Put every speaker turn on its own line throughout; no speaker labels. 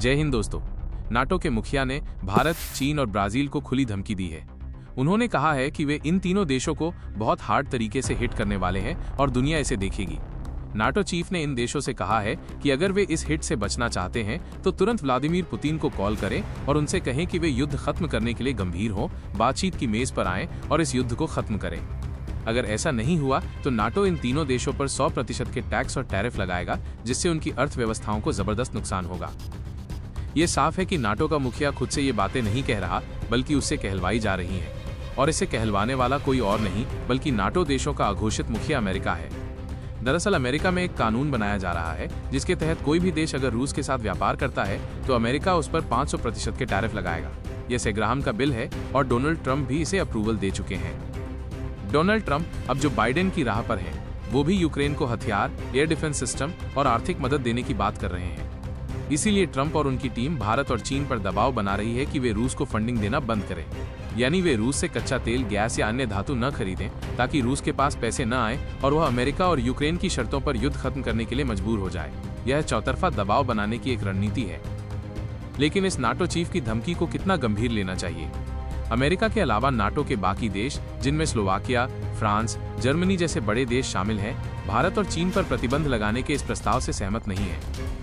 जय हिंद दोस्तों। नाटो के मुखिया ने भारत, चीन और ब्राजील को खुली धमकी दी है। उन्होंने कहा है कि वे इन तीनों देशों को बहुत हार्ड तरीके से हिट करने वाले हैं और दुनिया इसे देखेगी। नाटो चीफ ने इन देशों से कहा है कि अगर वे इस हिट से बचना चाहते हैं तो तुरंत व्लादिमीर पुतिन को कॉल करें और उनसे कहें कि वे युद्ध खत्म करने के लिए गंभीर हों, बातचीत की मेज पर आएं और इस युद्ध को खत्म करें। अगर ऐसा नहीं हुआ तो नाटो इन तीनों देशों पर 100% के टैक्स और टैरिफ लगाएगा, जिससे उनकी अर्थव्यवस्थाओं को जबरदस्त नुकसान होगा। ये साफ है कि नाटो का मुखिया खुद से ये बातें नहीं कह रहा, बल्कि उससे कहलवाई जा रही हैं। और इसे कहलवाने वाला कोई और नहीं बल्कि नाटो देशों का अघोषित मुखिया अमेरिका है। दरअसल अमेरिका में एक कानून बनाया जा रहा है जिसके तहत कोई भी देश अगर रूस के साथ व्यापार करता है तो अमेरिका उस पर 500% के टैरिफ लगाएगा। यह सेग्राहम का बिल है और डोनाल्ड ट्रंप भी इसे अप्रूवल दे चुके हैं। डोनाल्ड ट्रंप अब जो बाइडेन की राह पर हैं, वो भी यूक्रेन को हथियार, एयर डिफेंस सिस्टम और आर्थिक मदद देने की बात कर रहे हैं। इसीलिए ट्रंप और उनकी टीम भारत और चीन पर दबाव बना रही है कि वे रूस को फंडिंग देना बंद करें, यानी वे रूस से कच्चा तेल, गैस या अन्य धातु न खरीदें ताकि रूस के पास पैसे न आए और वह अमेरिका और यूक्रेन की शर्तों पर युद्ध खत्म करने के लिए मजबूर हो जाए। यह चौतरफा दबाव बनाने की एक रणनीति है। लेकिन इस नाटो चीफ की धमकी को कितना गंभीर लेना चाहिए? अमेरिका के अलावा नाटो के बाकी देश, जिनमें स्लोवाकिया, फ्रांस, जर्मनी जैसे बड़े देश शामिल हैं, भारत और चीन पर प्रतिबंध लगाने के इस प्रस्ताव से सहमत नहीं है।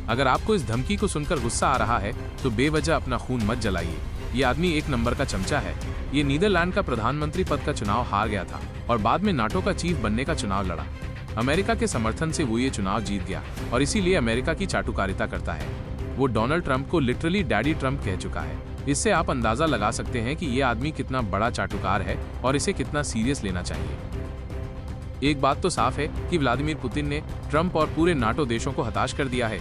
अगर आपको इस धमकी को सुनकर गुस्सा आ रहा है तो बेवजह अपना खून मत जलाइए। ये आदमी एक नंबर का चमचा है। ये नीदरलैंड का प्रधानमंत्री पद का चुनाव हार गया था और बाद में नाटो का चीफ बनने का चुनाव लड़ा। अमेरिका के समर्थन से वो ये चुनाव जीत गया और इसीलिए अमेरिका की चाटुकारिता करता है। वो डोनाल्ड ट्रंप को लिटरली डैडी ट्रंप कह चुका है। इससे आप अंदाजा लगा सकते हैं कि ये आदमी कितना बड़ा चाटुकार है और इसे कितना सीरियस लेना चाहिए। एक बात तो साफ है कि व्लादिमीर पुतिन ने ट्रंप और पूरे नाटो देशों को हताश कर दिया है।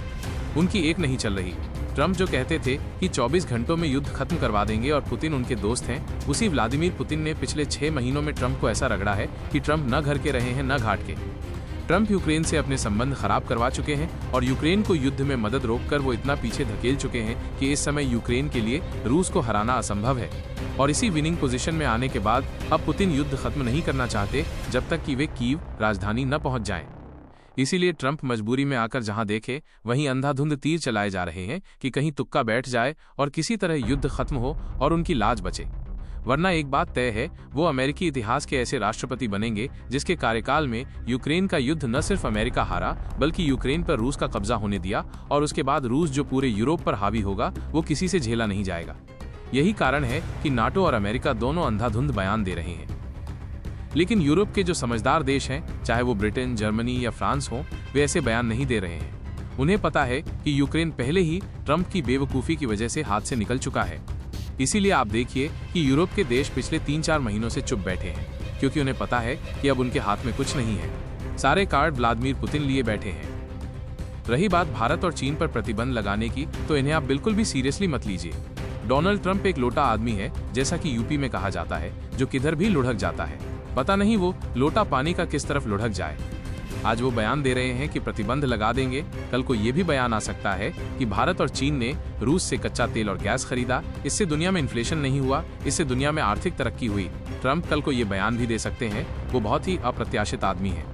उनकी एक नहीं चल रही। ट्रंप जो कहते थे कि 24 घंटों में युद्ध खत्म करवा देंगे और पुतिन उनके दोस्त हैं, उसी व्लादिमीर पुतिन ने पिछले 6 महीनों में ट्रंप को ऐसा रगड़ा है कि ट्रंप न घर के रहे हैं न घाट के। ट्रंप यूक्रेन से अपने संबंध खराब करवा चुके हैं और यूक्रेन को युद्ध में मदद रोककर वो इतना पीछे धकेल चुके हैं कि इस समय यूक्रेन के लिए रूस को हराना असंभव है। और इसी विनिंग पोजीशन में आने के बाद अब पुतिन युद्ध खत्म नहीं करना चाहते जब तक कि वे कीव, राजधानी न पहुंच जाएं। इसीलिए ट्रंप मजबूरी में आकर जहां देखे वहीं अंधाधुंध तीर चलाए जा रहे हैं कि कहीं तुक्का बैठ जाए और किसी तरह युद्ध खत्म हो और उनकी लाज बचे। वरना एक बात तय है, वो अमेरिकी इतिहास के ऐसे राष्ट्रपति बनेंगे जिसके कार्यकाल में यूक्रेन का युद्ध न सिर्फ अमेरिका हारा बल्कि यूक्रेन पर रूस का कब्जा होने दिया और उसके बाद रूस जो पूरे यूरोप पर हावी होगा वो किसी से झेला नहीं जाएगा। यही कारण है कि नाटो और अमेरिका दोनों अंधाधुंध बयान दे रहे हैं। लेकिन यूरोप के जो समझदार देश हैं, चाहे वो ब्रिटेन, जर्मनी या फ्रांस हो, वे ऐसे बयान नहीं दे रहे हैं। उन्हें पता है कि यूक्रेन पहले ही ट्रंप की बेवकूफ़ी की वजह से हाथ से निकल चुका है। इसीलिए आप देखिए कि यूरोप के देश पिछले 3-4 महीनों से चुप बैठे हैं, क्योंकि उन्हें पता है कि अब उनके हाथ में कुछ नहीं है। सारे कार्ड व्लादिमीर पुतिन लिए बैठे हैं। रही बात भारत और चीन पर प्रतिबंध लगाने की, तो इन्हें आप बिल्कुल भी सीरियसली मत लीजिए। डोनाल्ड ट्रंप एक लोटा आदमी है, जैसा कि यूपी में कहा जाता है, जो किधर भी लुढ़क जाता है। पता नहीं वो लोटा पानी का किस तरफ लुढ़क जाए। आज वो बयान दे रहे हैं कि प्रतिबंध लगा देंगे, कल को ये भी बयान आ सकता है कि भारत और चीन ने रूस से कच्चा तेल और गैस खरीदा, इससे दुनिया में इन्फ्लेशन नहीं हुआ, इससे दुनिया में आर्थिक तरक्की हुई। ट्रंप कल को ये बयान भी दे सकते हैं। वो बहुत ही अप्रत्याशित आदमी है।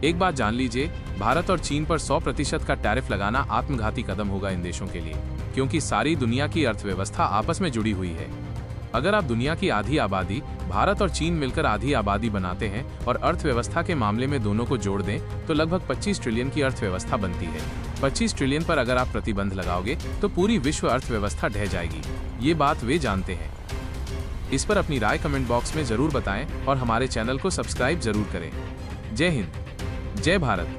एक बात जान लीजिए, भारत और चीन पर 100% का टैरिफ लगाना आत्मघाती कदम होगा इन देशों के लिए, क्योंकि सारी दुनिया की अर्थव्यवस्था आपस में जुड़ी हुई है। अगर आप दुनिया की आधी आबादी, भारत और चीन मिलकर आधी आबादी बनाते हैं और अर्थव्यवस्था के मामले में दोनों को जोड़ दें तो लगभग 25 ट्रिलियन की अर्थव्यवस्था बनती है। 25 ट्रिलियन पर अगर आप प्रतिबंध लगाओगे तो पूरी विश्व अर्थव्यवस्था ढह जाएगी। ये बात वे जानते हैं। इस पर अपनी राय कमेंट बॉक्स में जरूर बताएं और हमारे चैनल को सब्सक्राइब जरूर करें। जय हिंद, जय भारत।